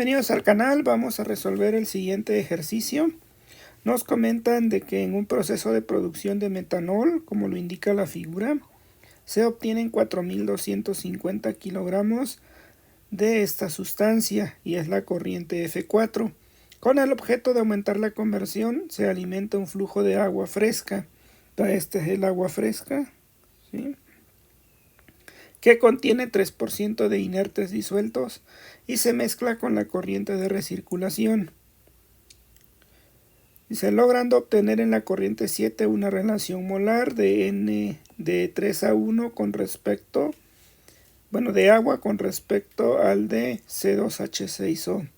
Bienvenidos al canal. Vamos a resolver el siguiente ejercicio. Nos comentan de que en un proceso de producción de metanol, como lo indica la figura, se obtienen 4.250 kilogramos de esta sustancia y es la corriente F4. Con el objeto de aumentar la conversión se alimenta un flujo de agua fresca. Este es el agua fresca, ¿sí?, que contiene 3% de inertes disueltos y se mezcla con la corriente de recirculación. Dice, logrando obtener en la corriente 7 una relación molar de N de 3 a 1 con respecto, de agua con respecto al de C2H6O.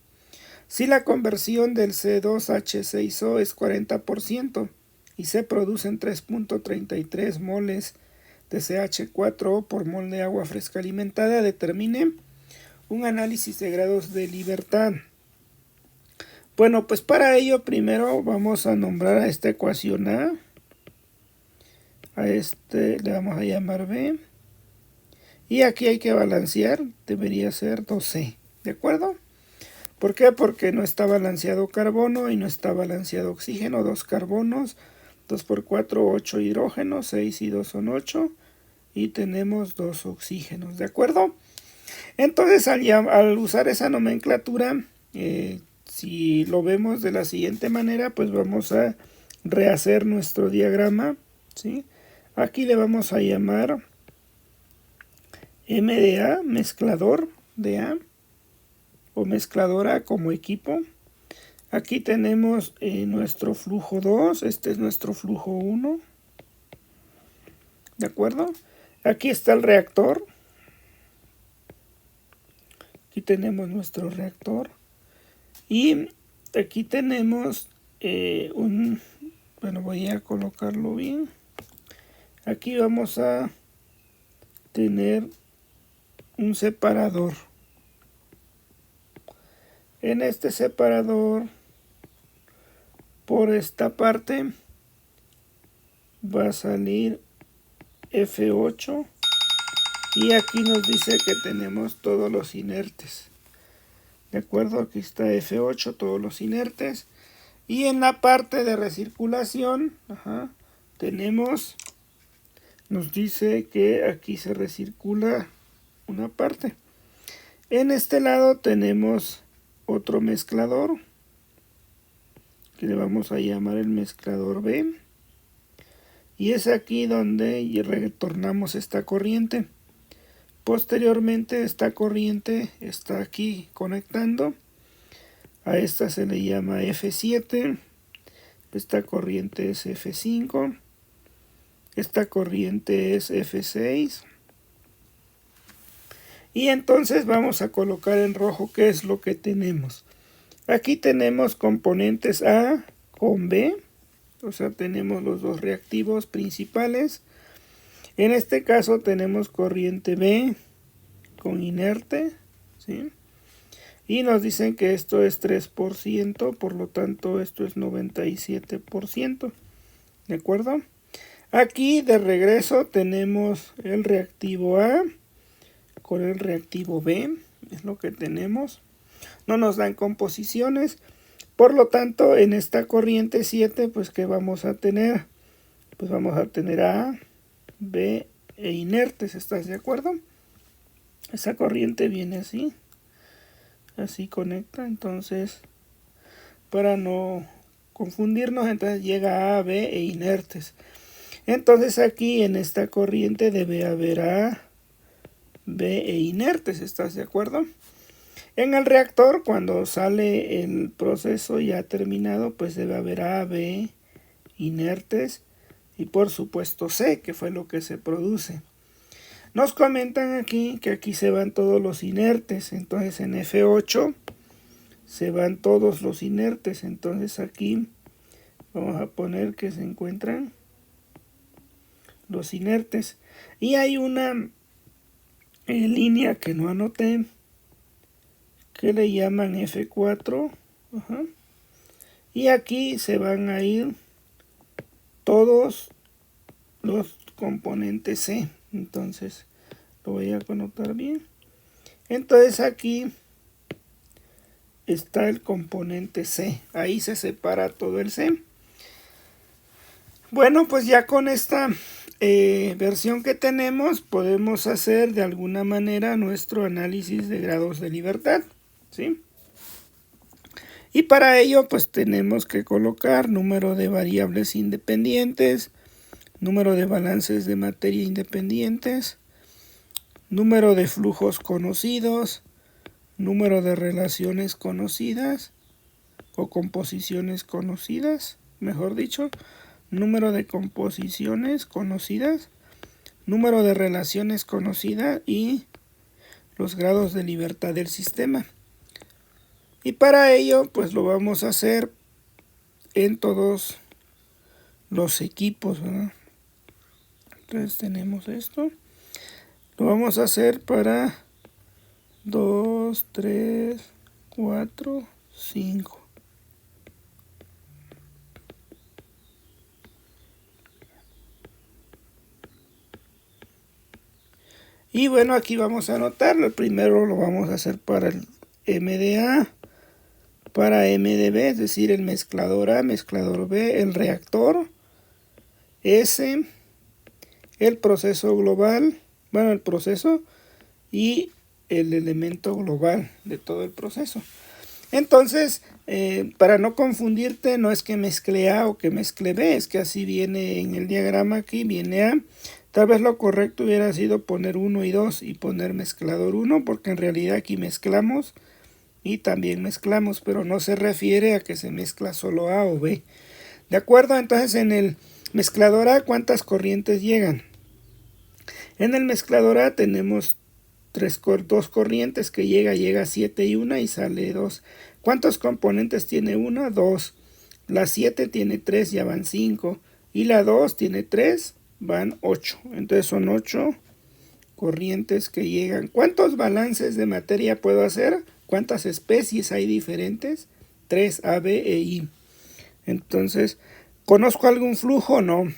Si la conversión del C2H6O es 40% y se producen 3.33 moles de CH4O por mol de agua fresca alimentada, determine un análisis de grados de libertad. Bueno, pues para ello primero vamos a nombrar a esta ecuación A este le vamos a llamar B, y aquí hay que balancear, debería ser 2C, ¿de acuerdo? ¿Por qué? Porque no está balanceado carbono y no está balanceado oxígeno, 2 carbonos, 2 por 4, 8 hidrógenos, 6 y 2 son 8, y tenemos 2 oxígenos, ¿de acuerdo? Entonces al usar esa nomenclatura, si lo vemos de la siguiente manera, pues vamos a rehacer nuestro diagrama, ¿sí? Aquí le vamos a llamar M de A, mezclador de A, o mezcladora como equipo. Aquí tenemos nuestro flujo 2, este es nuestro flujo 1, ¿de acuerdo? Aquí está el reactor. Aquí tenemos nuestro reactor. Y aquí tenemos voy a colocarlo bien. Aquí vamos a tener un separador. En este separador, por esta parte, va a salir F8. Y aquí nos dice que tenemos todos los inertes. ¿De acuerdo? Aquí está F8, todos los inertes. Y en la parte de recirculación, nos dice que aquí se recircula una parte. En este lado tenemos otro mezclador, que le vamos a llamar el mezclador B. Y es aquí donde retornamos esta corriente. Posteriormente esta corriente está aquí conectando. A esta se le llama F7. Esta corriente es F5. Esta corriente es F6. Y entonces vamos a colocar en rojo qué es lo que tenemos. Aquí tenemos componentes A con B. O sea, tenemos los dos reactivos principales. En este caso tenemos corriente B con inerte, ¿sí? Y nos dicen que esto es 3%, por lo tanto esto es 97%, ¿de acuerdo? Aquí de regreso tenemos el reactivo A con el reactivo B, es lo que tenemos. No nos dan composiciones, por lo tanto en esta corriente 7, pues ¿qué vamos a tener? Pues vamos a tener A, B e inertes, ¿estás de acuerdo? Esa corriente viene así conecta, entonces para no confundirnos, entonces llega A, B e inertes. Entonces aquí en esta corriente debe haber A, B e inertes, ¿estás de acuerdo? En el reactor, cuando sale el proceso ya terminado, pues debe haber A, B, inertes y por supuesto C, que fue lo que se produce. Nos comentan aquí que aquí se van todos los inertes, entonces en F8 se van todos los inertes, entonces aquí vamos a poner que se encuentran los inertes. Y hay una línea que no anoté, que le llaman F4, y aquí se van a ir todos los componentes C. Entonces lo voy a anotar bien. Entonces aquí está el componente C. Ahí se separa todo el C. Bueno, pues ya con esta versión que tenemos, podemos hacer de alguna manera nuestro análisis de grados de libertad, ¿sí? Y para ello, pues tenemos que colocar número de variables independientes, número de balances de materia independientes, número de flujos conocidos, número de relaciones conocidas o composiciones conocidas, mejor dicho, número de composiciones conocidas, número de relaciones conocidas y los grados de libertad del sistema. Y para ello, pues lo vamos a hacer en todos los equipos, ¿verdad? Entonces tenemos esto. Lo vamos a hacer para 2, 3, 4, 5. Y bueno, aquí vamos a anotarlo. El primero lo vamos a hacer para el MDA, para MDB, es decir, el mezclador A, mezclador B, el reactor S, el proceso global, bueno, el proceso y el elemento global de todo el proceso. Entonces, para no confundirte, no es que mezcle A o que mezcle B, es que así viene en el diagrama aquí, viene A. Tal vez lo correcto hubiera sido poner 1 y 2 y poner mezclador 1, porque en realidad aquí mezclamos y también mezclamos, pero no se refiere a que se mezcla solo A o B. ¿De acuerdo? Entonces en el mezclador A, ¿cuántas corrientes llegan? En el mezclador A tenemos dos corrientes que llega 7 y 1 y sale 2. ¿Cuántos componentes tiene una? 2. La 7 tiene 3, ya van 5. Y la 2 tiene 3, van 8. Entonces son 8 corrientes que llegan. ¿Cuántos balances de materia puedo hacer? ¿Cuántas especies hay diferentes? 3, A, B e I. Entonces, ¿conozco algún flujo? No.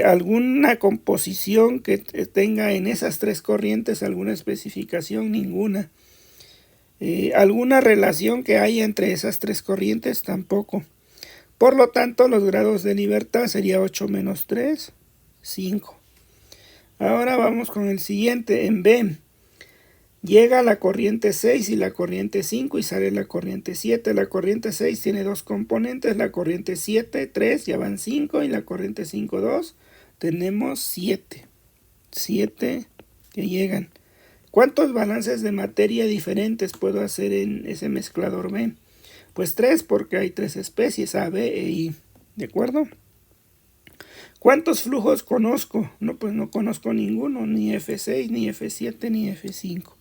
¿Alguna composición que tenga en esas 3 corrientes alguna especificación? Ninguna. ¿Alguna relación que haya entre esas 3 corrientes? Tampoco. Por lo tanto, los grados de libertad sería 8 menos 3, 5. Ahora vamos con el siguiente. En B, llega la corriente 6 y la corriente 5 y sale la corriente 7. La corriente 6 tiene 2 componentes, la corriente 7, 3, ya van 5, y la corriente 5, 2. Tenemos 7. 7 que llegan. ¿Cuántos balances de materia diferentes puedo hacer en ese mezclador B? Pues 3, porque hay 3 especies, A, B e I. ¿De acuerdo? ¿Cuántos flujos conozco? No, pues no conozco ninguno, ni F6, ni F7, ni F5.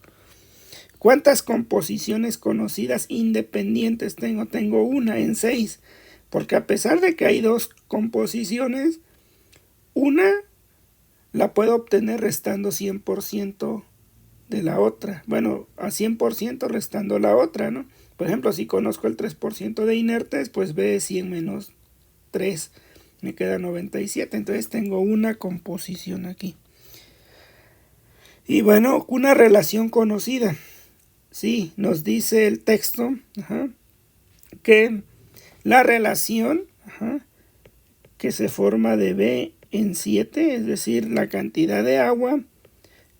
¿Cuántas composiciones conocidas independientes tengo? Tengo una en 6, porque a pesar de que hay 2 composiciones, una la puedo obtener restando 100% de la otra. Bueno, a 100% restando la otra, ¿no? Por ejemplo, si conozco el 3% de inertes, pues B 100 menos 3, me queda 97. Entonces tengo una composición aquí. Y bueno, una relación conocida. Sí, nos dice el texto que la relación que se forma de B en 7, es decir, la cantidad de agua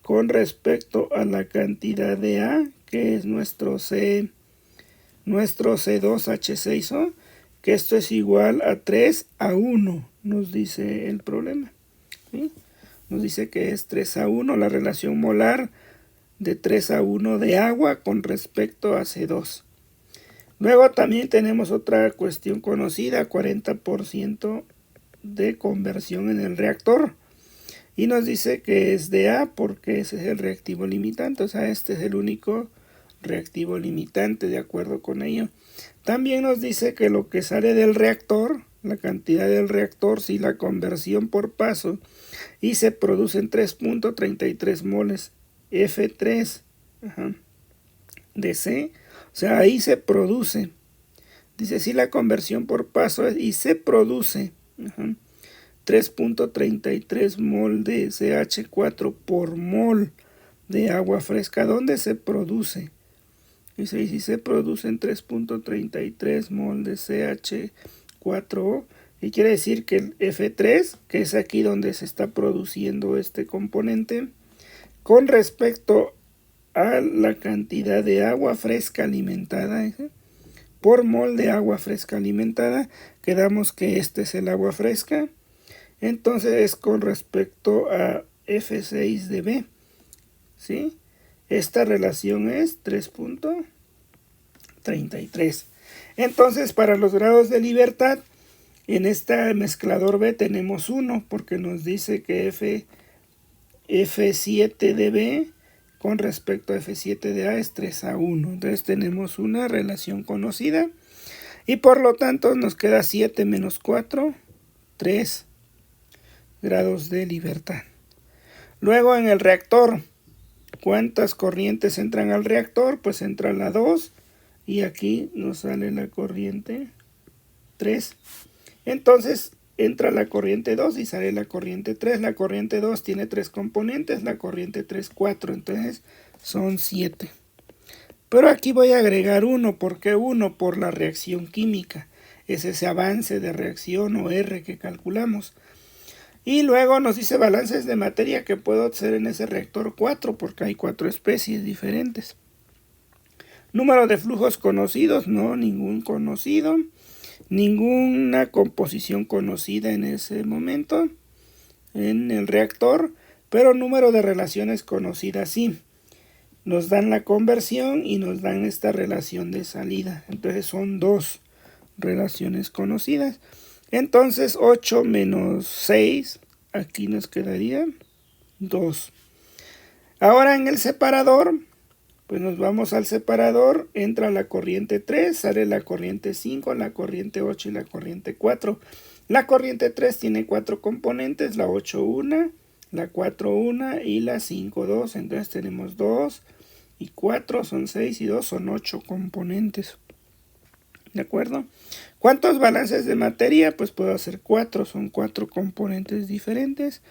con respecto a la cantidad de A, que es nuestro C2H6O, que esto es igual a 3:1, nos dice el problema. ¿Sí? Nos dice que es 3:1 la relación molar de 3:1 de agua con respecto a C2. Luego también tenemos otra cuestión conocida, 40% de conversión en el reactor. Y nos dice que es de A porque ese es el reactivo limitante, o sea, este es el único reactivo limitante, de acuerdo con ello. También nos dice que lo que sale del reactor, la cantidad del reactor, si la conversión por paso, y se producen 3.33 moles F3 de C, o sea, ahí se produce, dice si la conversión por paso y se produce 3.33 mol de CH4 por mol de agua fresca. ¿Dónde se produce? Dice, y si se producen 3.33 mol de CH4O, y quiere decir que el F3, que es aquí donde se está produciendo este componente, con respecto a la cantidad de agua fresca alimentada, por mol de agua fresca alimentada, quedamos que este es el agua fresca, entonces es con respecto a F6 de B, ¿sí? Esta relación es 3.33. Entonces, para los grados de libertad, en este mezclador B tenemos 1, porque nos dice que F7 de B con respecto a F7 de A es 3:1. Entonces tenemos una relación conocida. Y por lo tanto nos queda 7 menos 4, 3 grados de libertad. Luego en el reactor, ¿cuántas corrientes entran al reactor? Pues entra la 2 y aquí nos sale la corriente 3. Entonces entra la corriente 2 y sale la corriente 3. La corriente 2 tiene 3 componentes, la corriente 3 4, entonces son 7. Pero aquí voy a agregar 1, ¿por qué 1? Por la reacción química. Es ese avance de reacción o R que calculamos. Y luego nos dice balances de materia que puedo hacer en ese reactor 4, porque hay 4 especies diferentes. Número de flujos conocidos, no, ningún conocido. Ninguna composición conocida en ese momento en el reactor, pero número de relaciones conocidas sí. Nos dan la conversión y nos dan esta relación de salida. Entonces son 2 relaciones conocidas. Entonces 8 menos 6, aquí nos quedaría 2. Ahora en el separador, pues nos vamos al separador, entra la corriente 3, sale la corriente 5, la corriente 8 y la corriente 4. La corriente 3 tiene 4 componentes, la 8 1, la 4 1 y la 5 2. Entonces tenemos 2 y 4 son 6 y 2 son 8 componentes. ¿De acuerdo? ¿Cuántos balances de materia? Pues puedo hacer 4, son 4 componentes diferentes.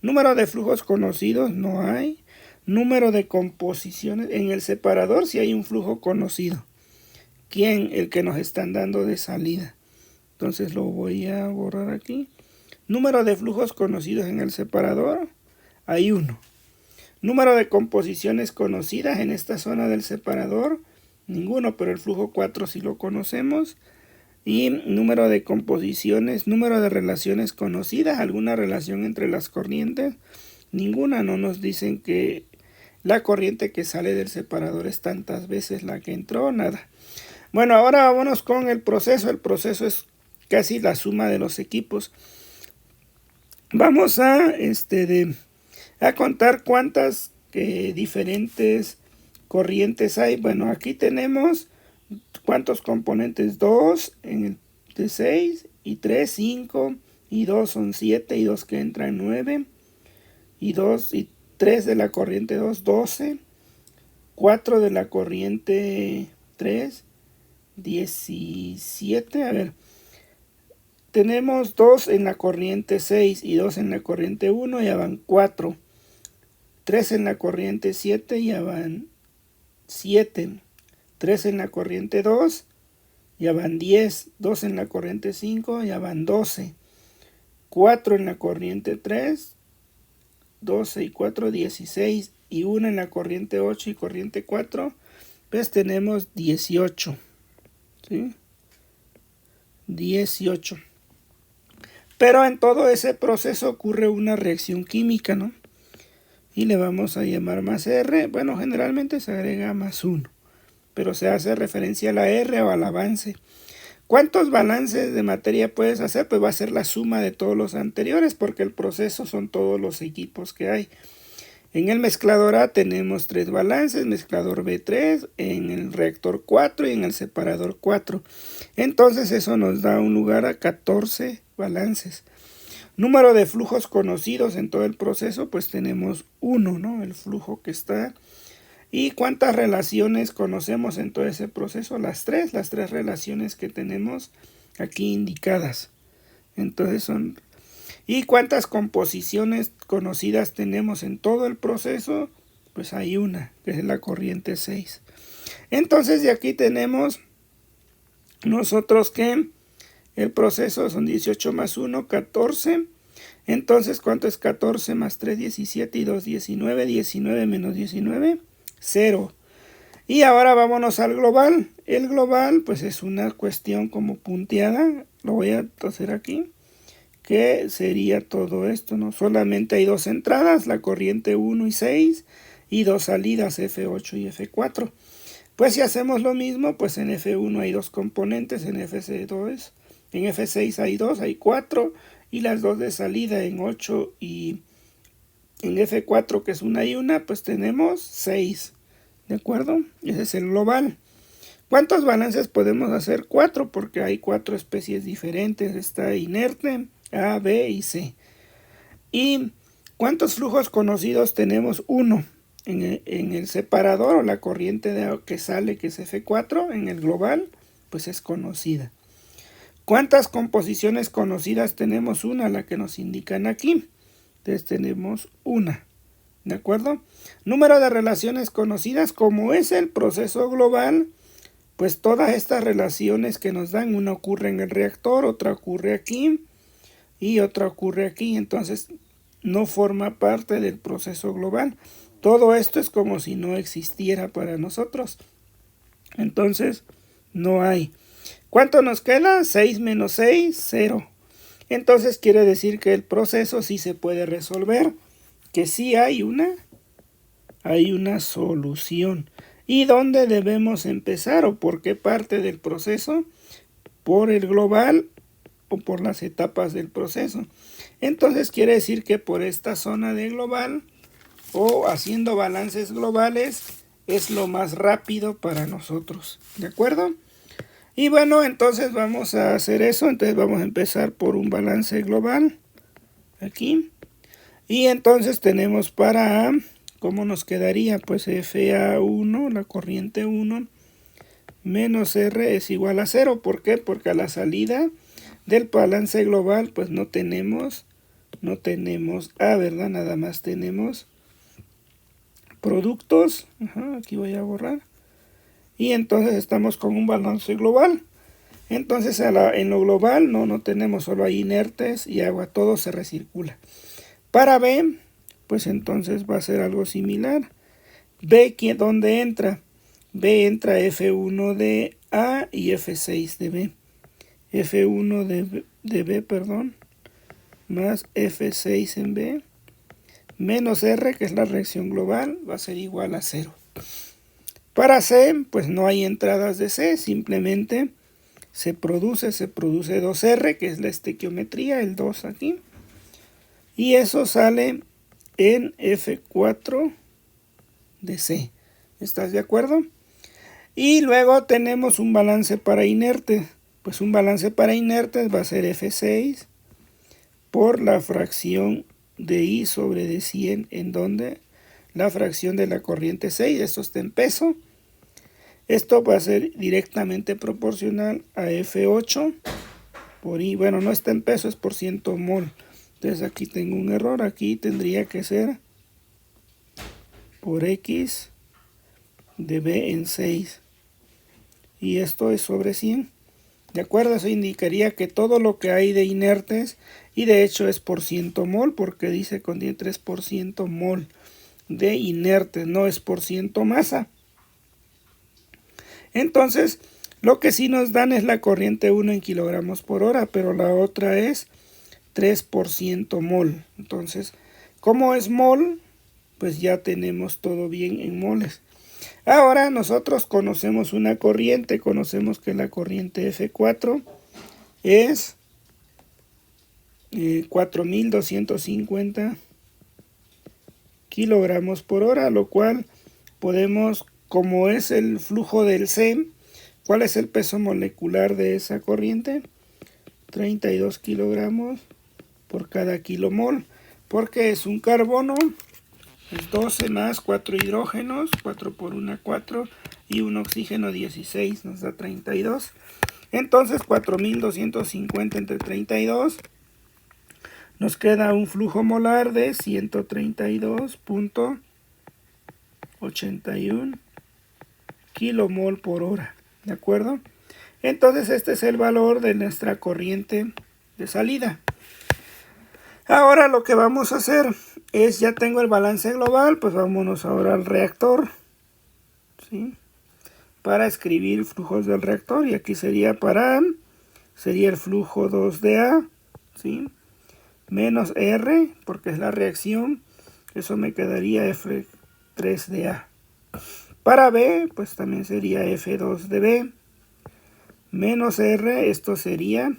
Número de flujos conocidos, no hay. Número de composiciones, en el separador si hay un flujo conocido. ¿Quién? El que nos están dando de salida. Entonces lo voy a borrar aquí. Número de flujos conocidos en el separador, hay 1. Número de composiciones conocidas en esta zona del separador, ninguno, pero el flujo 4 sí lo conocemos. Y número de composiciones, número de relaciones conocidas, alguna relación entre las corrientes, ninguna. No nos dicen que la corriente que sale del separador es tantas veces la que entró, nada. Bueno, ahora vámonos con el proceso. El proceso es casi la suma de los equipos. Vamos a contar cuántas diferentes corrientes hay. Bueno, aquí tenemos cuántos componentes, 2 en el de 6 y 3, 5 y 2 son 7 y 2 que entran 9 y 2 y 3 de la corriente 2, 12, 4 de la corriente 3, 17, a ver, tenemos 2 en la corriente 6 y 2 en la corriente 1, ya van 4, 3 en la corriente 7, ya van 7, 3 en la corriente 2, ya van 10, 2 en la corriente 5, ya van 12, 4 en la corriente 3, 12 y 4, 16, y 1 en la corriente 8 y corriente 4, pues tenemos 18, ¿sí? 18. Pero en todo ese proceso ocurre una reacción química, ¿no? Y le vamos a llamar más R. Bueno, generalmente se agrega más 1, pero se hace referencia a la R o al avance. ¿Cuántos balances de materia puedes hacer? Pues va a ser la suma de todos los anteriores, porque el proceso son todos los equipos que hay. En el mezclador A tenemos 3 balances, mezclador B 3, en el reactor 4 y en el separador 4. Entonces eso nos da un lugar a 14 balances. Número de flujos conocidos en todo el proceso, pues tenemos 1, ¿no? El flujo que está. ¿Y cuántas relaciones conocemos en todo ese proceso? Las tres relaciones que tenemos aquí indicadas. Entonces son... ¿Y cuántas composiciones conocidas tenemos en todo el proceso? Pues hay una, que es la corriente 6. Entonces de aquí tenemos nosotros que el proceso son 18 más 1, 14. Entonces, ¿cuánto es 14 más 3, 17 y 2, 19? 19 menos 19, 0. Y ahora vámonos al global. El global, pues es una cuestión como punteada. Lo voy a hacer aquí. Que sería todo esto, ¿no? Solamente hay dos entradas, la corriente 1 y 6, y dos salidas, F8 y F4. Pues si hacemos lo mismo, pues en F1 hay dos componentes, en F6 hay 2, hay 4, y las dos de salida en 8 y en F4, que es una y una, pues tenemos 6. ¿De acuerdo? Ese es el global. ¿Cuántos balances podemos hacer? 4, porque hay 4 especies diferentes. Está inerte, A, B y C. ¿Y cuántos flujos conocidos tenemos? 1. En el separador o la corriente de agua que sale, que es F4, en el global, pues es conocida. ¿Cuántas composiciones conocidas tenemos? Una, la que nos indican aquí. Entonces tenemos una. ¿De acuerdo? Número de relaciones conocidas, como es el proceso global, pues todas estas relaciones que nos dan, una ocurre en el reactor, otra ocurre aquí y otra ocurre aquí. Entonces no forma parte del proceso global. Todo esto es como si no existiera para nosotros. Entonces no hay. ¿Cuánto nos queda? 6 menos 6, 0. Entonces quiere decir que el proceso sí se puede resolver, que sí hay una solución. ¿Y dónde debemos empezar o por qué parte del proceso? ¿Por el global o por las etapas del proceso? Entonces quiere decir que por esta zona de global o haciendo balances globales es lo más rápido para nosotros. ¿De acuerdo? Y bueno, entonces vamos a hacer eso. Entonces vamos a empezar por un balance global. Aquí. Y entonces tenemos para A, ¿cómo nos quedaría? Pues FA1, la corriente 1, menos R es igual a 0. ¿Por qué? Porque a la salida del balance global, pues no tenemos A, ¿verdad? Nada más tenemos productos. Aquí voy a borrar. Y entonces estamos con un balance global. Entonces en lo global no tenemos, solo hay inertes y agua, todo se recircula. Para B, pues entonces va a ser algo similar. B, ¿dónde entra? B entra F1 de A y F6 de B. F1 de B, perdón, más F6 en B, menos R, que es la reacción global, va a ser igual a 0. Para C, pues no hay entradas de C, simplemente se produce 2R, que es la estequiometría, el 2 aquí. Y eso sale en F4 de C. ¿Estás de acuerdo? Y luego tenemos un balance para inertes. Pues un balance para inertes va a ser F6 por la fracción de I sobre de 100, en donde la fracción de la corriente 6, esto está en peso. Esto va a ser directamente proporcional a F8 por I. Bueno, no está en peso, es por ciento mol. Entonces aquí tengo un error. Aquí tendría que ser por X de B en 6. Y esto es sobre 100. ¿De acuerdo? Eso indicaría que todo lo que hay de inertes, y de hecho es por ciento mol, porque dice contiene 3% mol de inertes, no es por ciento masa. Entonces, lo que sí nos dan es la corriente 1 en kilogramos por hora, pero la otra es 3% mol. Entonces, como es mol, pues ya tenemos todo bien en moles. Ahora nosotros conocemos una corriente, conocemos que la corriente F4 es 4.250 kilogramos por hora, lo cual podemos, como es el flujo del C, ¿cuál es el peso molecular de esa corriente? 32 kilogramos por cada kilomol, porque es un carbono, es 12 más 4 hidrógenos, 4 por 1, 4, y un oxígeno 16, nos da 32. Entonces 4.250 entre 32, nos queda un flujo molar de 132.81 kilomol por hora, ¿de acuerdo? Entonces este es el valor de nuestra corriente de salida. Ahora lo que vamos a hacer es, ya tengo el balance global, pues vámonos ahora al reactor, ¿sí? Para escribir flujos del reactor, y aquí sería el flujo 2 de A, ¿sí? Menos R, porque es la reacción, eso me quedaría F3 de A. Para B, pues también sería F2 de B, menos R, esto sería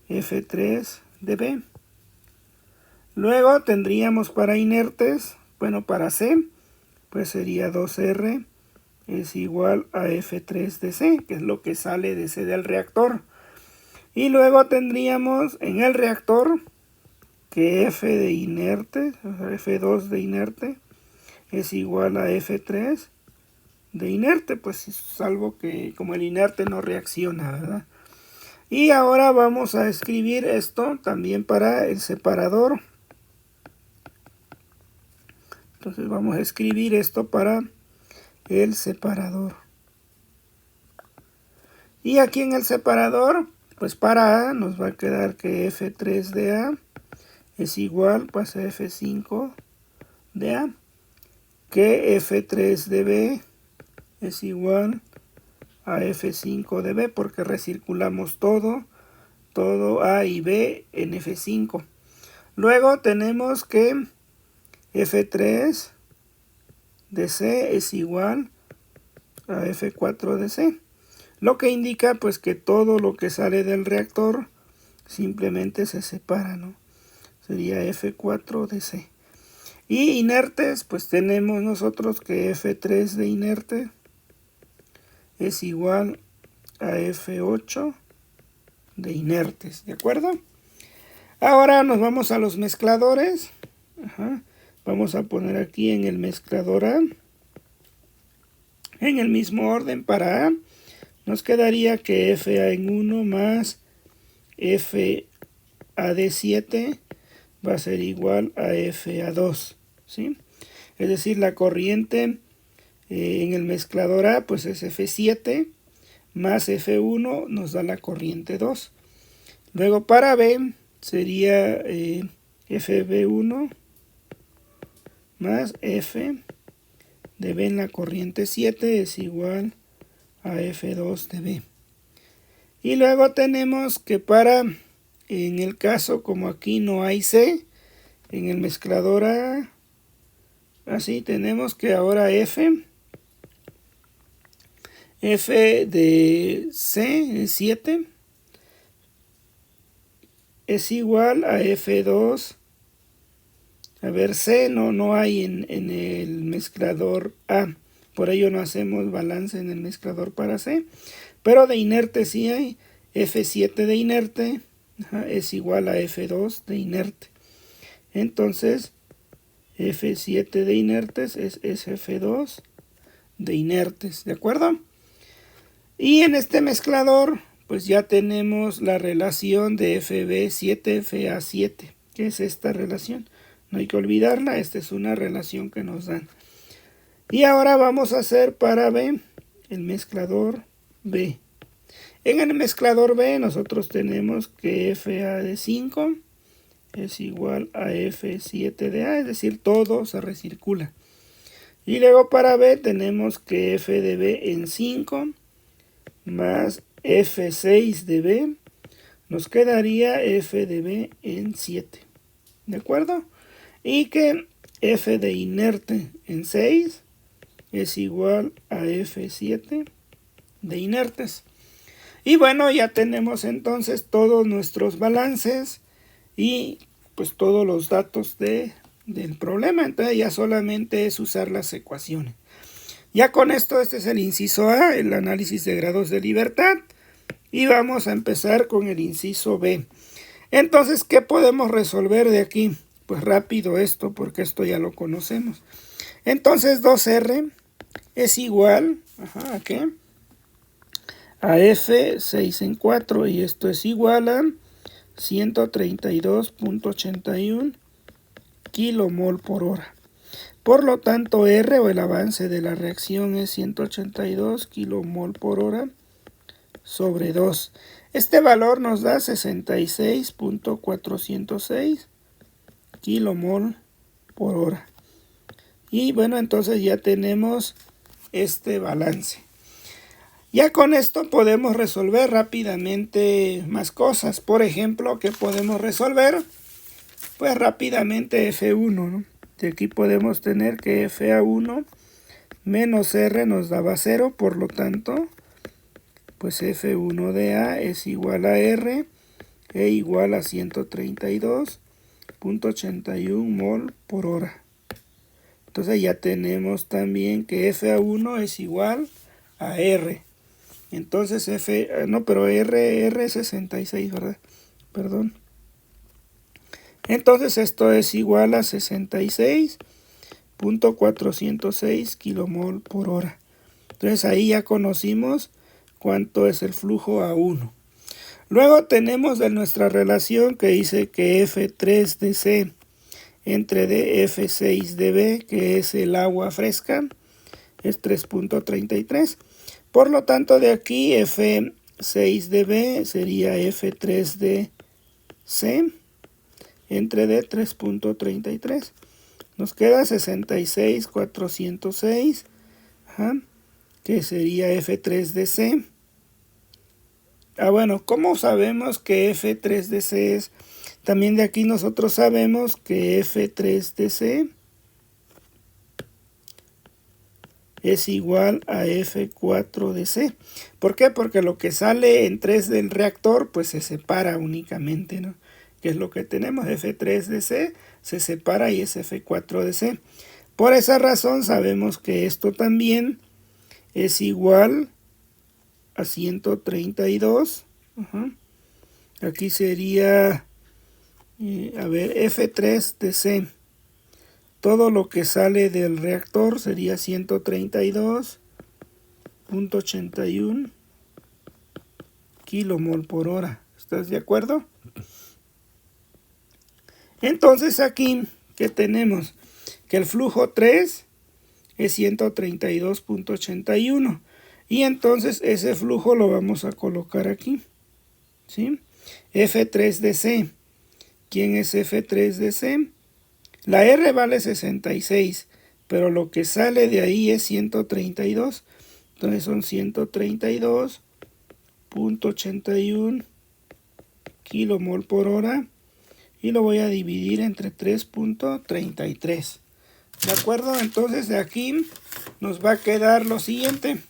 F3 de B. Luego tendríamos para inertes, bueno, para C, pues sería 2R es igual a F3 de C, que es lo que sale de C del reactor. Y luego tendríamos en el reactor que F de inerte, o sea, F2 de inerte, es igual a F3 de inerte, pues salvo que como el inerte no reacciona, ¿verdad? Y ahora vamos a escribir esto también para el separador. Entonces vamos a escribir esto para el separador. Y aquí en el separador, pues para A nos va a quedar que F3 de A es igual pues a F5 de A. Que F3 de B es igual a F5 de B, porque recirculamos todo A y B en F5. Luego tenemos que F3 de C es igual a F4 de C, lo que indica pues que todo lo que sale del reactor simplemente se separa, ¿no? Sería F4 de C. Y inertes, pues tenemos nosotros que F3 de inerte es igual a F8 de inertes, ¿de acuerdo? Ahora nos vamos a los mezcladores. Vamos a poner aquí en el mezclador A, en el mismo orden para A, nos quedaría que FA en 1 más FA de 7 va a ser igual a FA2, ¿sí? Es decir, la corriente en el mezclador A pues es F7 más F1 nos da la corriente 2. Luego para B sería FB1 más F de B en la corriente 7 es igual a F2 de B. Y luego tenemos que en el caso como aquí no hay C, en el mezclador A, así tenemos que ahora F de C, 7, es igual a F2. A ver, C no hay en el mezclador A, por ello no hacemos balance en el mezclador para C, pero de inerte sí hay. F7 de inerte es igual a F2 de inerte. Entonces, F7 de inertes es F2 de inertes, ¿de acuerdo? Y en este mezclador, pues ya tenemos la relación de FB7, FA7, que es esta relación. No hay que olvidarla, esta es una relación que nos dan. Y ahora vamos a hacer para B, el mezclador B. En el mezclador B nosotros tenemos que FA de 5 es igual a F7 de A, es decir, todo se recircula. Y luego para B tenemos que F de B en 5 más F6 de B nos quedaría F de B en 7. ¿De acuerdo? Y que F de inerte en 6 es igual a F7 de inertes. Y bueno, ya tenemos entonces todos nuestros balances y pues todos los datos del problema. Entonces ya solamente es usar las ecuaciones. Ya con esto, este es el inciso A, el análisis de grados de libertad. Y vamos a empezar con el inciso B. Entonces, ¿qué podemos resolver de aquí? Pues rápido esto, porque esto ya lo conocemos. Entonces 2R es igual, ¿a qué? A F6 en 4, y esto es igual a 132.81 kilomol por hora. Por lo tanto, R o el avance de la reacción es 182 kilomol por hora sobre 2. Este valor nos da 66.406 kilomol por hora. Y bueno, entonces ya tenemos este balance. Ya con esto podemos resolver rápidamente más cosas. Por ejemplo, ¿qué podemos resolver? Pues rápidamente F1, ¿no? De aquí podemos tener que FA1 menos R nos daba 0, por lo tanto, pues F1 de A es igual a R e igual a 132.81 mol por hora. Entonces ya tenemos también que FA1 es igual a R. Entonces R es 66, ¿verdad? Perdón. Entonces esto es igual a 66.406 kilomol por hora. Entonces ahí ya conocimos cuánto es el flujo A1. Luego tenemos de nuestra relación que dice que F3 de C entre F6 de B, que es el agua fresca, es 3.33. Por lo tanto, de aquí F6 de B sería F3 de C entre D 3.33. Nos queda 66.406, que sería F3 de C. Bueno, ¿cómo sabemos que F3 de C es? También de aquí nosotros sabemos que F3 de C es igual a F4 de C. ¿Por qué? Porque lo que sale en 3 del reactor pues se separa únicamente, ¿no? Que es lo que tenemos, F3 de C se separa y es F4 de C. Por esa razón sabemos que esto también es igual a 132. Aquí sería, F3 de C. Todo lo que sale del reactor sería 132.81 kilomol por hora. ¿Estás de acuerdo? Entonces aquí, ¿qué tenemos? Que el flujo 3 es 132.81. Y entonces ese flujo lo vamos a colocar aquí. ¿Sí? F3 de C. ¿Quién es F3 de C? La R vale 66, pero lo que sale de ahí es 132. Entonces son 132.81 kilomol por hora. Y lo voy a dividir entre 3.33. ¿De acuerdo? Entonces de aquí nos va a quedar lo siguiente.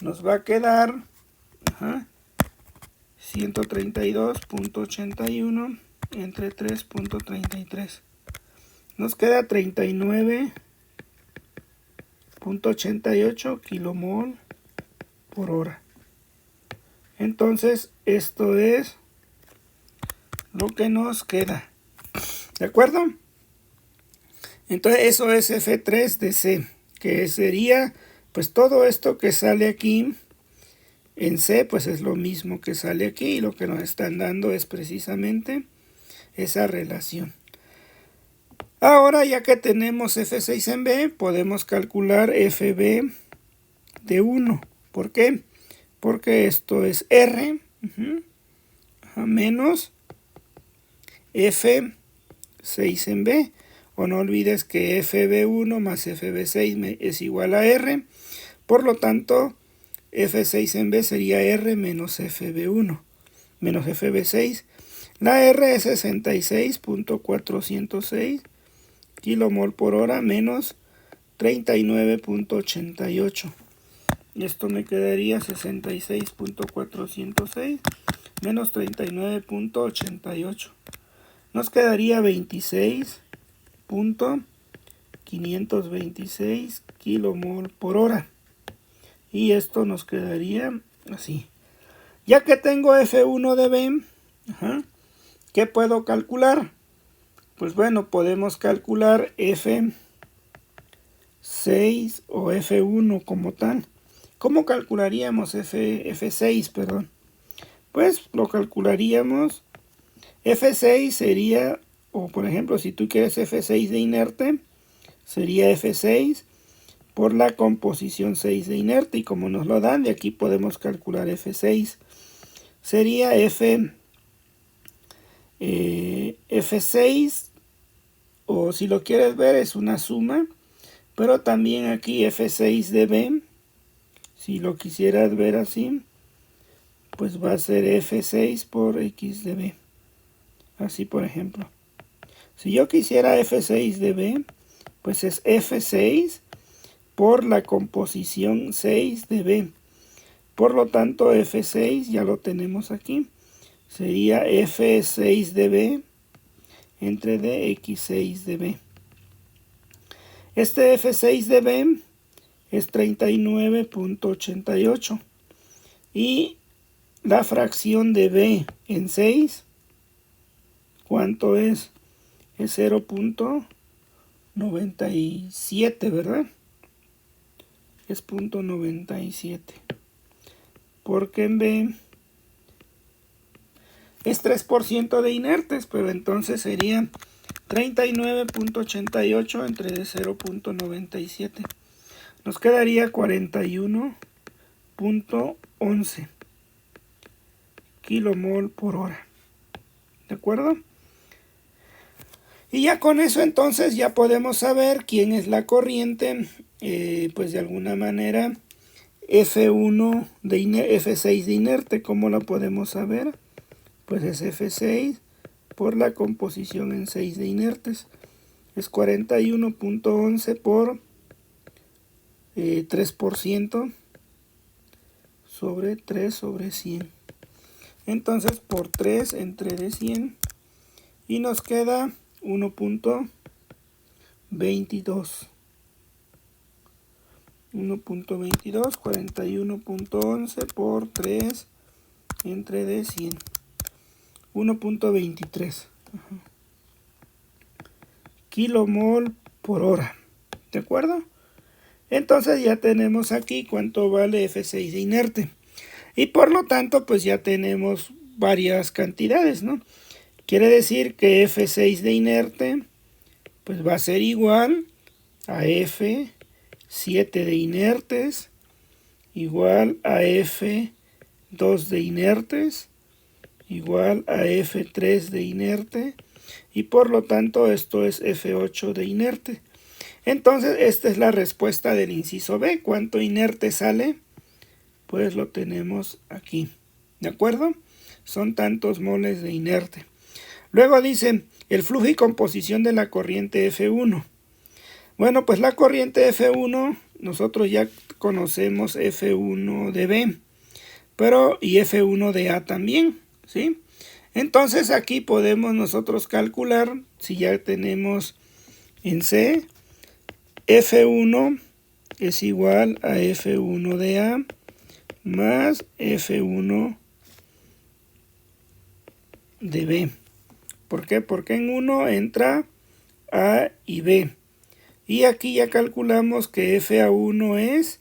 Nos va a quedar 132.81 entre 3.33. Nos queda 39.88 kilomol por hora. Entonces esto es lo que nos queda. ¿De acuerdo? Entonces eso es F3 de C, que sería pues todo esto que sale aquí en C, pues es lo mismo que sale aquí, y lo que nos están dando es precisamente esa relación. Ahora, ya que tenemos F6 en B, podemos calcular FB de 1. ¿Por qué? Porque esto es R menos F6 en B. O no olvides que FB1 más FB6 es igual a R. Por lo tanto, F6 en B sería R menos FB1 menos FB6. La R es 66.406 kilomol por hora menos 39.88. Y esto me quedaría 66.406 menos 39.88. Nos quedaría 26.526 kilomol por hora. Y esto nos quedaría así. Ya que tengo F1 de B, ¿qué puedo calcular? Pues bueno, podemos calcular F6 o F1 como tal. ¿Cómo calcularíamos F6, perdón? Pues lo calcularíamos. F6 sería, o por ejemplo, si tú quieres F6 de inerte, sería F6 por la composición 6 de inerte, y como nos lo dan, de aquí podemos calcular F6. Sería F6, o si lo quieres ver, es una suma, pero también aquí F6 de B, si lo quisieras ver así, pues va a ser F6 por X de B. Así, por ejemplo. Si yo quisiera F6 de B, pues es F6 por la composición 6 de B. Por lo tanto, F6 ya lo tenemos aquí. Sería F6 de B entre DX6 de B. Este F6 de B es 39.88. Y la fracción de B en 6, ¿cuánto es? Es 0.97, ¿verdad? Es 0.97. Porque en B es 3% de inertes, pero entonces sería 39.88 entre 0.97. Nos quedaría 41.11 kilomol por hora. ¿De acuerdo? Y ya con eso entonces ya podemos saber quién es la corriente, pues de alguna manera F1 de F6 de inerte. ¿Cómo la podemos saber? Pues es F6 por la composición en 6 de inertes. Es 41.11 por 3% sobre 3 sobre 100. Entonces por 3 entre de 100 y nos queda 1.22. 1.22, 41.11 por 3 entre de 100. 1.23 kilomol por hora. ¿De acuerdo? Entonces ya tenemos aquí cuánto vale F6 de inerte. Y por lo tanto, pues ya tenemos varias cantidades, ¿no? Quiere decir que F6 de inerte, pues va a ser igual a F7 de inertes, igual a F2 de inertes, igual a F3 de inerte, y por lo tanto esto es F8 de inerte. Entonces esta es la respuesta del inciso B. ¿Cuánto inerte sale? Pues lo tenemos aquí. ¿De acuerdo? Son tantos moles de inerte. Luego dice el flujo y composición de la corriente F1. Bueno, pues la corriente F1, nosotros ya conocemos F1 de B, pero y F1 de A también, ¿sí? Entonces aquí podemos nosotros calcular, si ya tenemos en C, F1 es igual a F1 de A más F1 de B. ¿Por qué? Porque en 1 entra A y B. Y aquí ya calculamos que FA1 es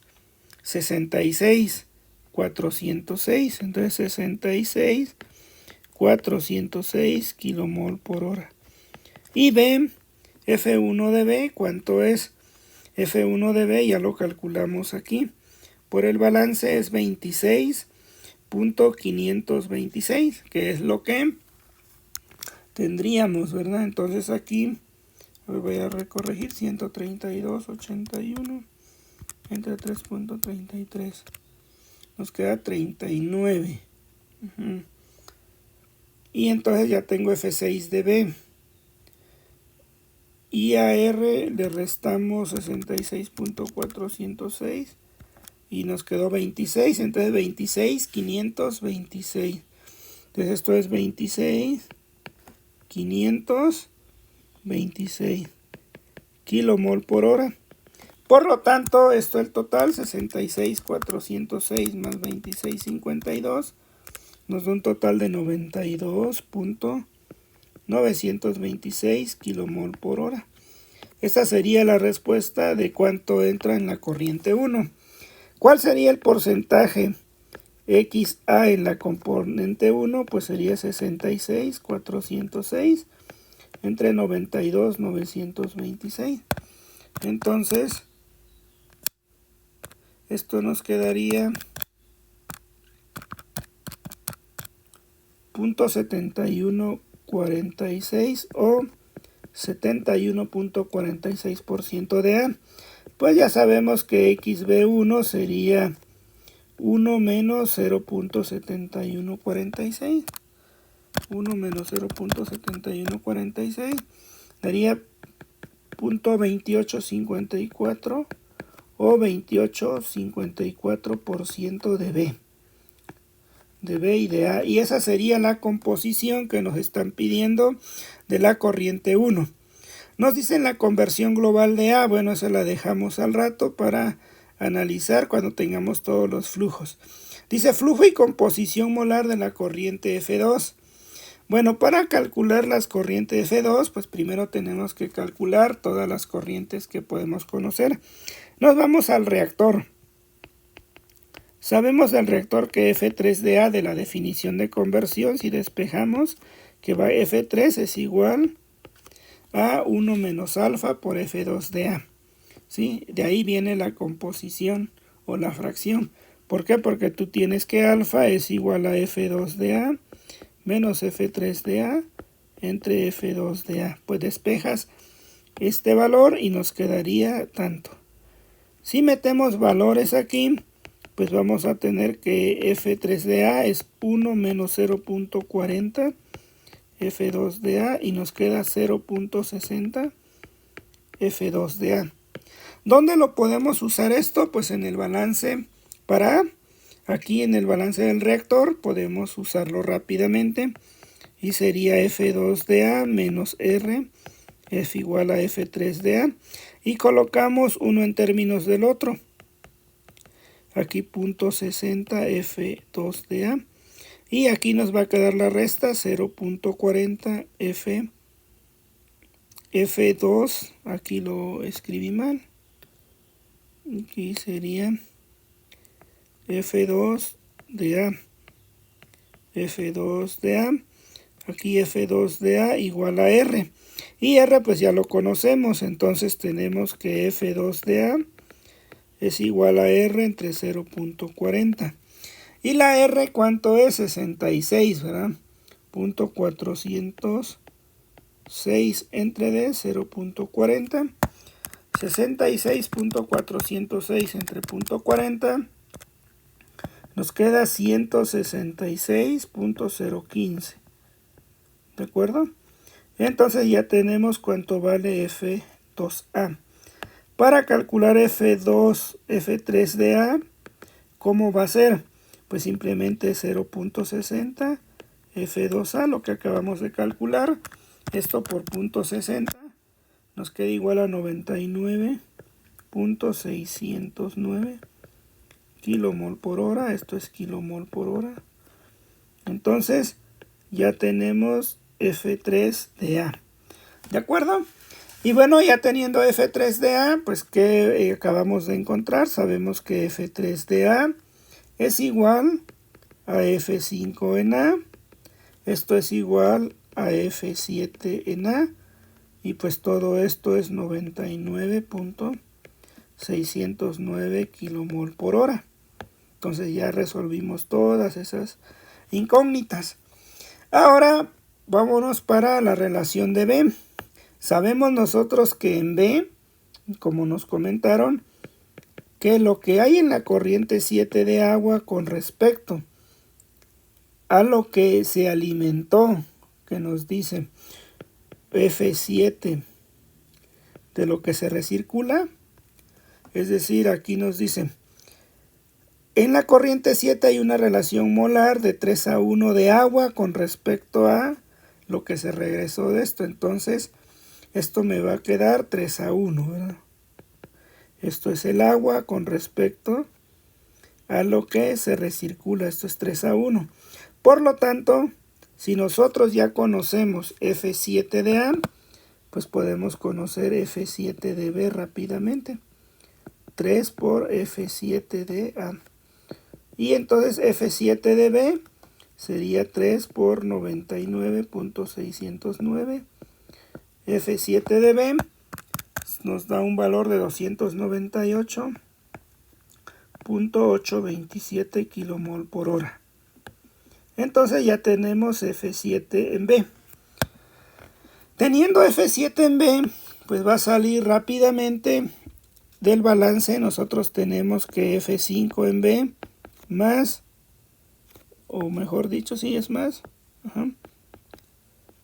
66,406. Entonces 66,406 kilomol por hora. Y B, F1 de B, ¿cuánto es? F1 de B ya lo calculamos aquí. Por el balance es 26.526, que es lo que tendríamos, ¿verdad? Entonces aquí voy a recorregir 132.81 entre 3.33. Nos queda 39. Y entonces ya tengo F6 de B. Y a R le restamos 66.406 y nos quedó 26. Entonces 26.526. Entonces esto es 26.526 kilomol por hora. Por lo tanto, esto es el total, 66.406 más 26.52, nos da un total de 92.926 kilomol por hora. Esta sería la respuesta de cuánto entra en la corriente 1. ¿Cuál sería el porcentaje XA en la componente 1? Pues sería 66.406 entre 92.926. Entonces, esto nos quedaría 0.7146 o 71.46% de A. Pues ya sabemos que XB1 sería 1 menos 0.7146. 1 menos 0.7146 daría 0.2854 o 28.54% de B. De B y de A. Y esa sería la composición que nos están pidiendo de la corriente 1. Nos dicen la conversión global de A. Bueno, esa la dejamos al rato para analizar cuando tengamos todos los flujos. Dice flujo y composición molar de la corriente F2. Bueno, para calcular las corrientes F2, pues primero tenemos que calcular todas las corrientes que podemos conocer. Nos vamos al reactor. Sabemos del reactor que F3 de la definición de conversión, si despejamos, que va F3 es igual a 1 menos alfa por F2 de A. ¿Sí? De ahí viene la composición o la fracción. ¿Por qué? Porque tú tienes que alfa es igual a F2 de A menos F3 de A entre F2 de A. Pues despejas este valor y nos quedaría tanto. Si metemos valores aquí, pues vamos a tener que F3 de A es 1 menos 0.40 F2 de A y nos queda 0.60 F2 de A. ¿Dónde lo podemos usar esto? Pues en el balance para A. Aquí en el balance del reactor podemos usarlo rápidamente y sería F2 de A menos R F igual a F3 de A y colocamos uno en términos del otro. Aquí 0.60 F2 de A y aquí nos va a quedar la resta 0.40 F2, aquí lo escribí mal, aquí sería F2 de A, F2 de A, aquí F2 de A igual a R, y R pues ya lo conocemos, entonces tenemos que F2 de A es igual a R entre 0.40, y la R ¿cuánto es? 66, ¿verdad? 0.406 entre D, 0.40, 66.406 entre 0.40, nos queda 166.015, ¿de acuerdo? Entonces ya tenemos cuánto vale F2A. Para calcular F3 de A, ¿cómo va a ser? Pues simplemente 0.60 F2A, lo que acabamos de calcular. Esto por 0.60 nos queda igual a 99.609 kilomol por hora. Esto es kilomol por hora. Entonces ya tenemos F3 de A. ¿De acuerdo? Y bueno, ya teniendo F3 de A, pues que acabamos de encontrar, sabemos que F3 de A es igual a F5 en A. Esto es igual a F7 en A. Y pues todo esto es 99.609 kilomol por hora. Entonces ya resolvimos todas esas incógnitas. Ahora vámonos para la relación de B. Sabemos nosotros que en B, como nos comentaron, que lo que hay en la corriente 7 de agua con respecto a lo que se alimentó, que nos dice F7 de lo que se recircula, es decir, aquí nos dice, en la corriente 7 hay una relación molar de 3:1 de agua con respecto a lo que se regresó de esto, entonces esto me va a quedar 3:1, ¿verdad? Esto es el agua con respecto a lo que se recircula, esto es 3:1. Por lo tanto, si nosotros ya conocemos F7 de A, pues podemos conocer F7 de B rápidamente. 3 por F7 de A. Y entonces F7 de B sería 3 por 99.609. F7 de B nos da un valor de 298.827 kilomol por hora. Entonces ya tenemos F7 en B. Teniendo F7 en B, pues va a salir rápidamente del balance. Nosotros tenemos que F5 en B más, o mejor dicho, sí es más,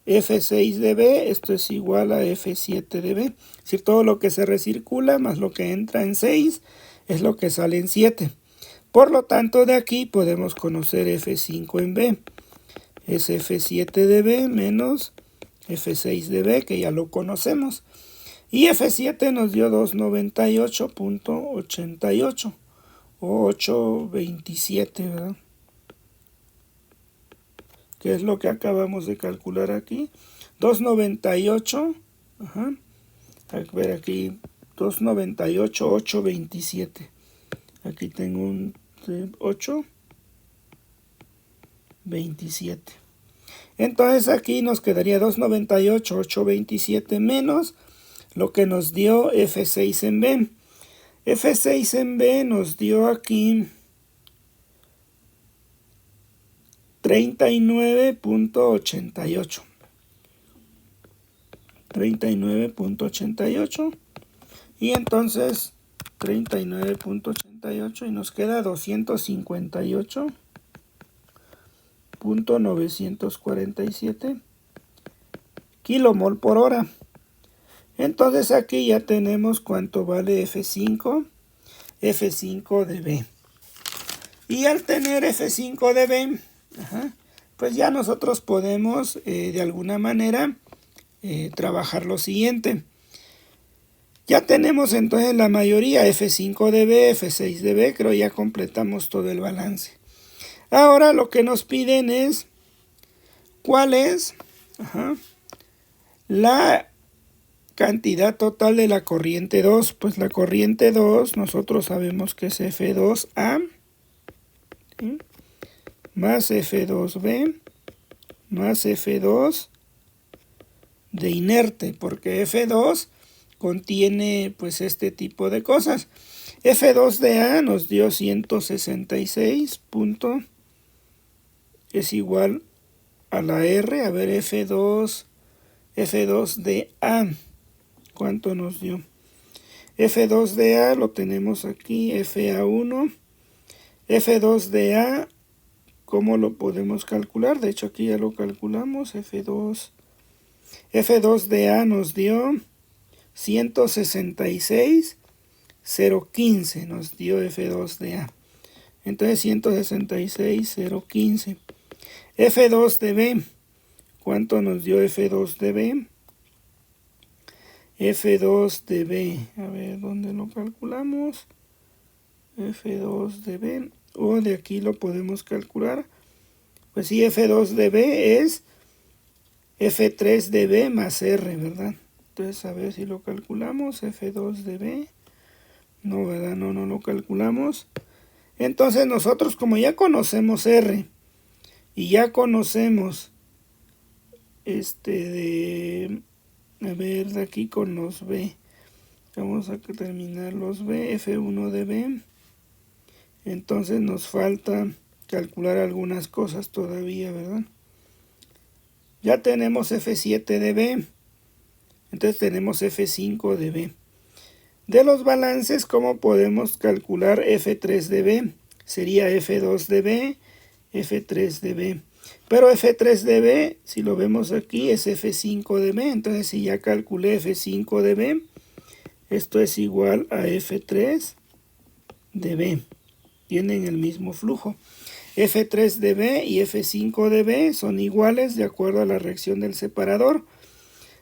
F6 de B, esto es igual a F7 de B. Es decir, todo lo que se recircula más lo que entra en 6 es lo que sale en 7. Por lo tanto, de aquí podemos conocer F5 en B. Es F7 de B menos F6 de B, que ya lo conocemos. Y F7 nos dio 298.88 o 827, ¿verdad? Que es lo que acabamos de calcular aquí. 298, a ver aquí, 298, 827. Aquí tengo un 8, 27. Entonces aquí nos quedaría 298, 827 menos lo que nos dio F6 en B. F6 en B nos dio aquí 39.88. 39.88. Y entonces 39.88 y nos queda 258.947 kilomol por hora. Entonces aquí ya tenemos cuánto vale F5 de B. Y al tener F5 de B, pues ya nosotros podemos de alguna manera trabajar lo siguiente. Ya tenemos entonces la mayoría, F5 de B, F6 de B, creo ya completamos todo el balance. Ahora lo que nos piden es, ¿cuál es la cantidad total de la corriente 2? Pues la corriente 2 nosotros sabemos que es F2A, ¿sí?, más F2B más F2 de inerte, porque F2 contiene pues este tipo de cosas. F2 de A nos dio 166 es igual a la R. A ver, F2 de A, ¿cuánto nos dio? F2 de A lo tenemos aquí, FA1. F2 de A, ¿cómo lo podemos calcular? De hecho aquí ya lo calculamos. F2 de A nos dio 166.015, nos dio F2 de A. Entonces 166.015. F2 de B, ¿cuánto nos dio F2 de B? F2 de B, a ver, ¿dónde lo calculamos? F2 de B, o de aquí lo podemos calcular. Pues sí, F2 de B es F3 de B más R, ¿verdad? Entonces, a ver si lo calculamos. F2 de B. No, ¿verdad? No lo calculamos. Entonces, nosotros como ya conocemos R y ya conocemos de aquí con los B. Vamos a terminar los B. F1 de B. Entonces, nos falta calcular algunas cosas todavía, ¿verdad? Ya tenemos F7 de B. Entonces tenemos F5 de B. De los balances, ¿cómo podemos calcular F3 de B? Sería F2 de B, F3 de B. Pero F3 de B, si lo vemos aquí, es F5 de B. Entonces, si ya calculé F5 de B, esto es igual a F3 de B. Tienen el mismo flujo. F3 de B y F5 de B son iguales de acuerdo a la reacción del separador.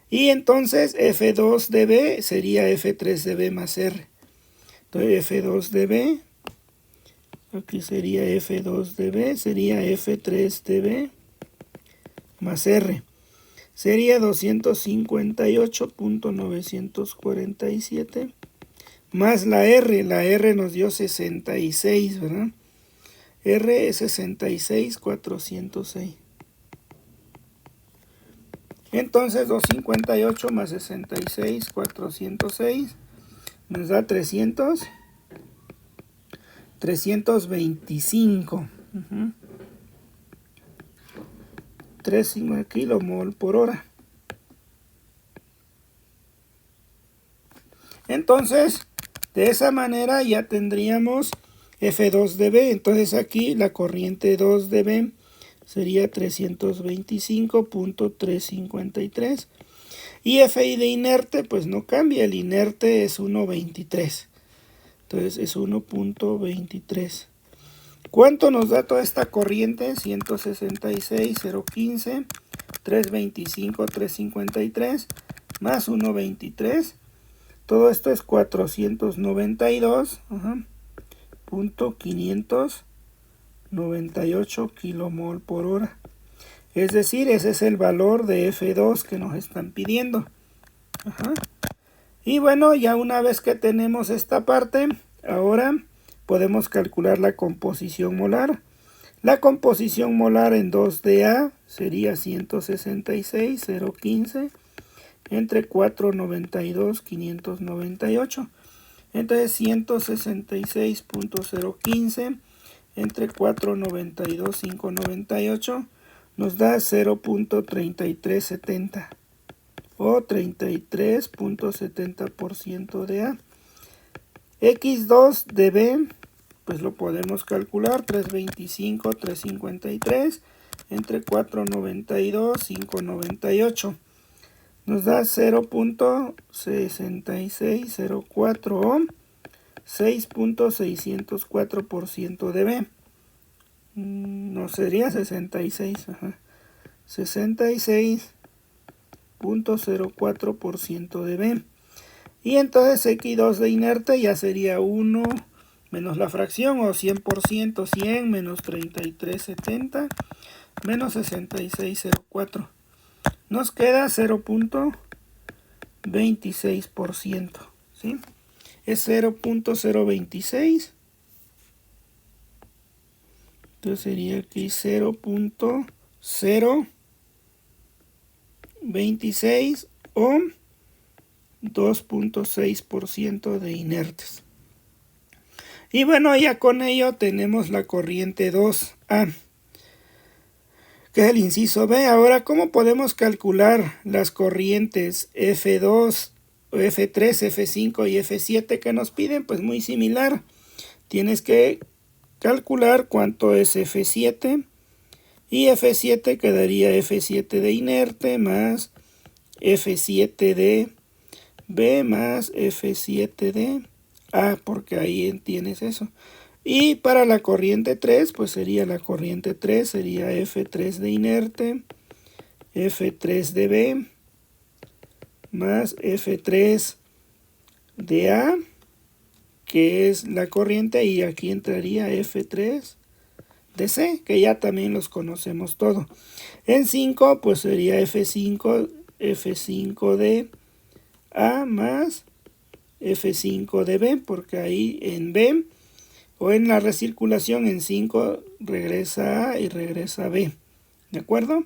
Y entonces F2 de B sería F3 de B más R. Entonces F2 de B, aquí sería F2 de B, sería F3 de B más R. Sería 258.947 más la R nos dio 66, ¿verdad? R es 66.406. Entonces 258 más 66, 406, nos da 325. 3 kilomol por hora. Entonces, de esa manera ya tendríamos F2 de B. Entonces aquí la corriente 2 de B sería 325.353. Y Fi de inerte, pues no cambia. El inerte es 1.23. Entonces es 1.23. ¿Cuánto nos da toda esta corriente? 166.015, 325, 353, más 1.23. Todo esto es 492.598 kilomol por hora. Es decir, ese es el valor de F2 que nos están pidiendo. Y bueno, ya una vez que tenemos esta parte, ahora podemos calcular la composición molar. La composición molar en 2DA sería 166.015 entre 492.598. Entonces 166.015 entre 492.598 nos da 0.3370 o 33.70% de A. X2 de B, pues lo podemos calcular, 325, 353 entre 492, 598. Nos da 0.6604 o 6.604% de B. No sería 66, 66.04% de B. Y entonces X2 de inerte ya sería 1 menos la fracción o 100%, 100 menos 3370 menos 6604. Nos queda 0.26%, ¿sí? Es 0.026. Entonces sería aquí 0.026 o 2.6% de inertes. Y bueno, ya con ello tenemos la corriente 2A, que es el inciso B. Ahora, ¿cómo podemos calcular las corrientes F2, F3, F5 y F7 que nos piden? Pues muy similar. Tienes que calcular cuánto es F7 y F7 quedaría F7 de inerte más F7 de B más F7 de A, porque ahí tienes eso. Y para la corriente 3, pues sería la corriente 3, sería F3 de inerte, F3 de B, más F3 de A, que es la corriente, y aquí entraría F3 de C, que ya también los conocemos todo. En 5, pues sería F5 de A más F5 de B, porque ahí en B o en la recirculación en 5 regresa A y regresa B, ¿de acuerdo?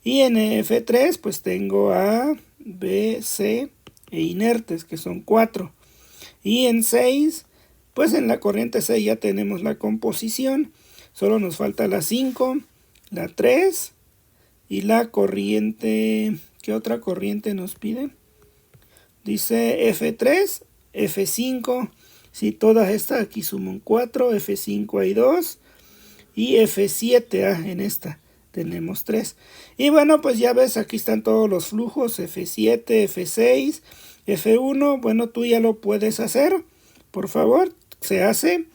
Y en F3 pues tengo A, B, C e inertes, que son 4. Y en 6, pues en la corriente 6 ya tenemos la composición, solo nos falta la 5, la 3 y la corriente, ¿qué otra corriente nos pide? Dice F3, F5, si todas estas aquí suman 4, F5 hay 2 y F7, en esta tenemos 3. Y bueno, pues ya ves, aquí están todos los flujos, F7, F6, F1, bueno, tú ya lo puedes hacer, por favor, se hace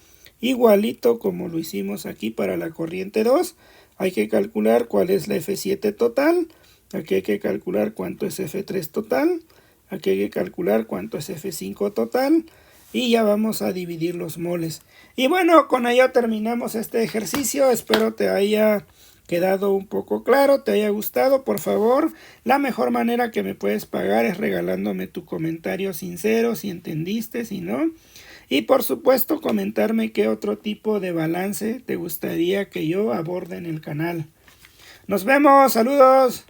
igualito como lo hicimos aquí para la corriente 2. Hay que calcular cuál es la F7 total, aquí hay que calcular cuánto es F3 total, aquí hay que calcular cuánto es F5 total, y ya vamos a dividir los moles. Y bueno, con ello terminamos este ejercicio. Espero te haya quedado un poco claro, te haya gustado. Por favor, la mejor manera que me puedes pagar es regalándome tu comentario sincero, si entendiste, si no. Y por supuesto, comentarme qué otro tipo de balance te gustaría que yo aborde en el canal. Nos vemos, saludos.